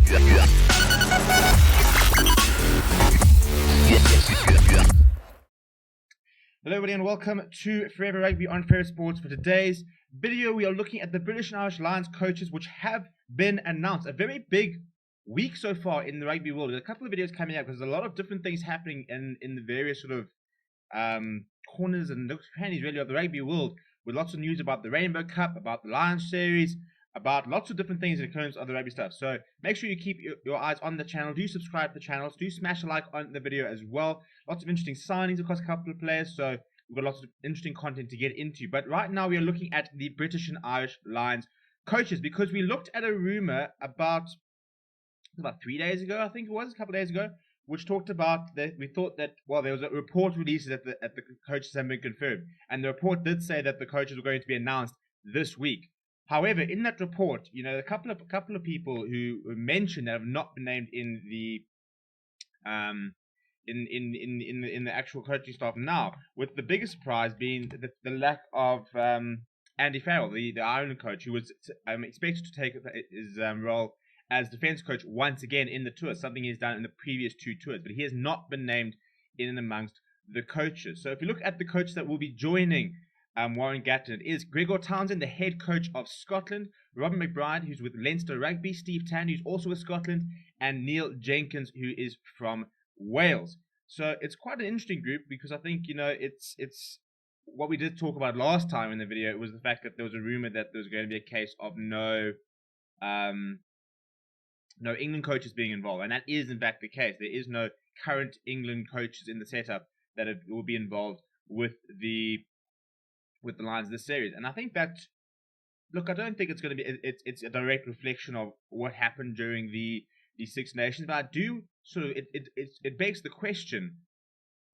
Hello everybody and welcome to Forever Rugby on Fair Sports. For today's video we are looking at the British and Irish Lions coaches which have been announced. A very big week so far in the rugby world. There's a couple of videos coming out because there's a lot of different things happening in the various sort of corners and nooks and crannies really of the rugby world, with lots of news about the Rainbow Cup, about the Lions series, about lots of different things in terms of the rugby stuff. So make sure you keep your eyes on the channel. Do subscribe to the channel. Do smash a like on the video as well. Lots of interesting signings across a couple of players. So we've got lots of interesting content to get into. But right now we are looking at the British and Irish Lions coaches, because we looked at a rumor about 3 days ago, I think it was, a couple of days ago, which talked about that we thought that, well, there was a report released that the coaches have been confirmed. And the report did say that the coaches were going to be announced this week. However, in that report, you know, a couple of people who mentioned that have not been named in the in the actual coaching staff now, with the biggest surprise being the lack of Andy Farrell, the Ireland coach, who was expected to take his role as defence coach once again in the tour, something he's done in the previous 2 tours, but he has not been named in and amongst the coaches. So if you look at the coaches that will be joining Warren Gatland, is Gregor Townsend, the head coach of Scotland, Robin McBride, who's with Leinster Rugby, Steve Tan, who's also with Scotland, and Neil Jenkins, who is from Wales. So it's quite an interesting group, because I think, you know, it's what we did talk about last time in the video. It was the fact that there was a rumor that there was going to be a case of no England coaches being involved, and that is in fact the case. There is no current England coaches in the setup that will be involved with the Lions this series. And I think that, look, I don't think it's going to be it's a direct reflection of what happened during the Six Nations, but I do sort of it begs the question,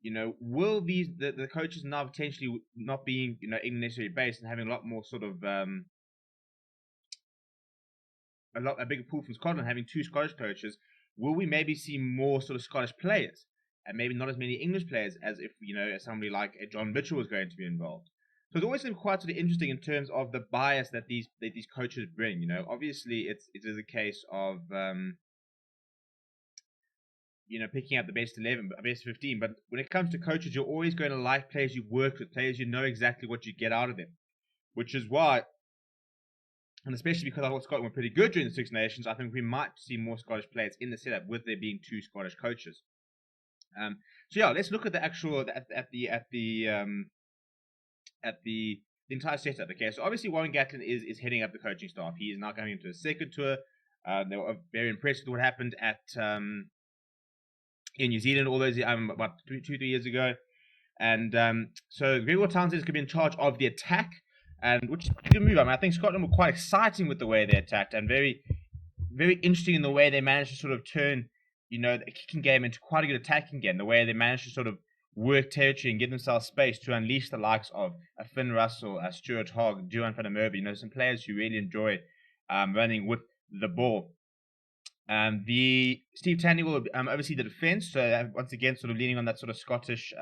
you know, will the coaches now potentially not being, you know, England necessarily based and having a lot more sort of a bigger pool from Scotland, having 2 Scottish coaches, will we maybe see more sort of Scottish players and maybe not as many English players as if, you know, somebody like a John Mitchell was going to be involved? So it's always been quite sort of interesting in terms of the bias that these coaches bring. You know, obviously it is a case of you know, picking out the best 11, best 15. But when it comes to coaches, you're always going to like players you've worked with, players you know exactly what you get out of them, which is why, and especially because I thought Scotland were pretty good during the Six Nations, I think we might see more Scottish players in the setup, with there being 2 Scottish coaches. So yeah, let's look at the actual at the entire setup. Okay, so obviously Warren Gatland is heading up the coaching staff. He is now going into a second tour. They were very impressed with what happened at in New Zealand all those about 2-3 years ago. And so Gregor Townsend is going to be in charge of the attack, and which is a good move. I mean, I think Scotland were quite exciting with the way they attacked, and very, very interesting in the way they managed to sort of turn, you know, the kicking game into quite a good attacking game. The way they managed to sort of work territory and give themselves space to unleash the likes of a Finn Russell, a Stuart Hogg, Duan van der Merwe, you know, some players who really enjoy running with the ball. The Steve Tandy will oversee the defence, so once again sort of leaning on that sort of Scottish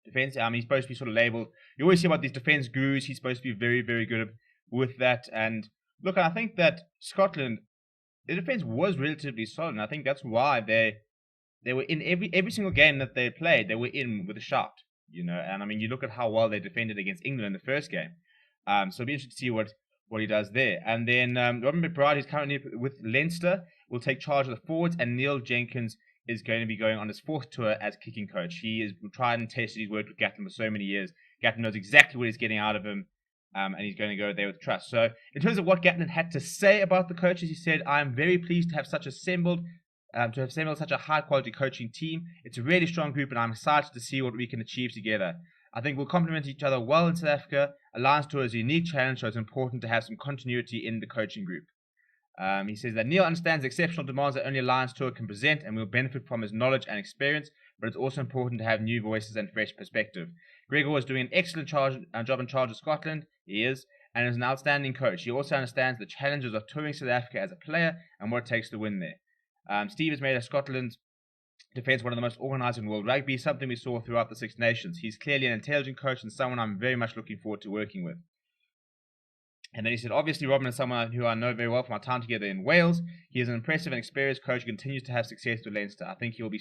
defence. He's supposed to be sort of labelled, you always hear about these defence gurus, he's supposed to be very, very good with that. And look, I think that Scotland, the defence was relatively solid, and I think that's why they were in every single game that they played, they were in with a shout, you know. And I mean, you look at how well they defended against England in the first game. So it'll be interesting to see what he does there. And then Robin McBride, who's currently with Leinster, will take charge of the forwards, and Neil Jenkins is going to be going on his 4th tour as kicking coach. He has tried and tested his work with Gatland for so many years. Gatland knows exactly what he's getting out of him, and he's going to go there with trust. So in terms of what Gatland had to say about the coaches, he said, "I am very pleased to have assembled such a high-quality coaching team. It's a really strong group, and I'm excited to see what we can achieve together. I think we'll complement each other well in South Africa. A Lions tour is a unique challenge, so it's important to have some continuity in the coaching group." He says that Neil understands the exceptional demands that only a Lions tour can present, and will benefit from his knowledge and experience, but it's also important to have new voices and fresh perspective. Gregor was doing an excellent job in charge of Scotland, he is, and is an outstanding coach. He also understands the challenges of touring South Africa as a player and what it takes to win there. Steve has made Scotland's defence one of the most organised in world rugby, something we saw throughout the Six Nations. He's clearly an intelligent coach and someone I'm very much looking forward to working with. And then he said, obviously, Robin is someone who I know very well from our time together in Wales. He is an impressive and experienced coach who continues to have success with Leinster. I think he'll be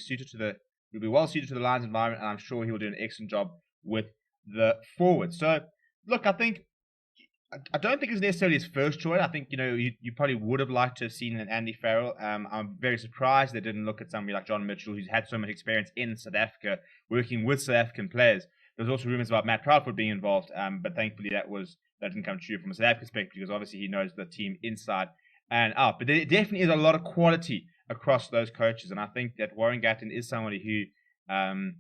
well suited to the Lions environment, and I'm sure he will do an excellent job with the forward. So, look, I don't think it's necessarily his first choice. I think, you probably would have liked to have seen an Andy Farrell. I'm very surprised they didn't look at somebody like John Mitchell, who's had so much experience in South Africa, working with South African players. There's also rumors about Matt Proudfoot being involved, but thankfully that didn't come true from a South African perspective, because obviously he knows the team inside and out. But there definitely is a lot of quality across those coaches, and I think that Warren Gatland is somebody who, can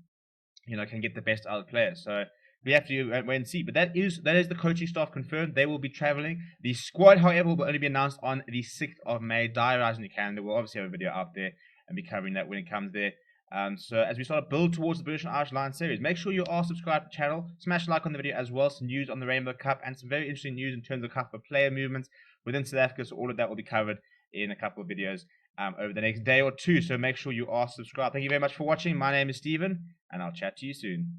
get the best out of the players. So we have to wait and see. But that is the coaching staff confirmed. They will be traveling. The squad, however, will only be announced on the 6th of May. Diarise in your calendar. We'll obviously have a video out there and be covering that when it comes there. So as we start to build towards the British and Irish Lions series, make sure you are subscribed to the channel. Smash a like on the video as well. Some news on the Rainbow Cup and some very interesting news in terms of a couple of player movements within South Africa. So all of that will be covered in a couple of videos over the next day or two. So make sure you are subscribed. Thank you very much for watching. My name is Stephen, and I'll chat to you soon.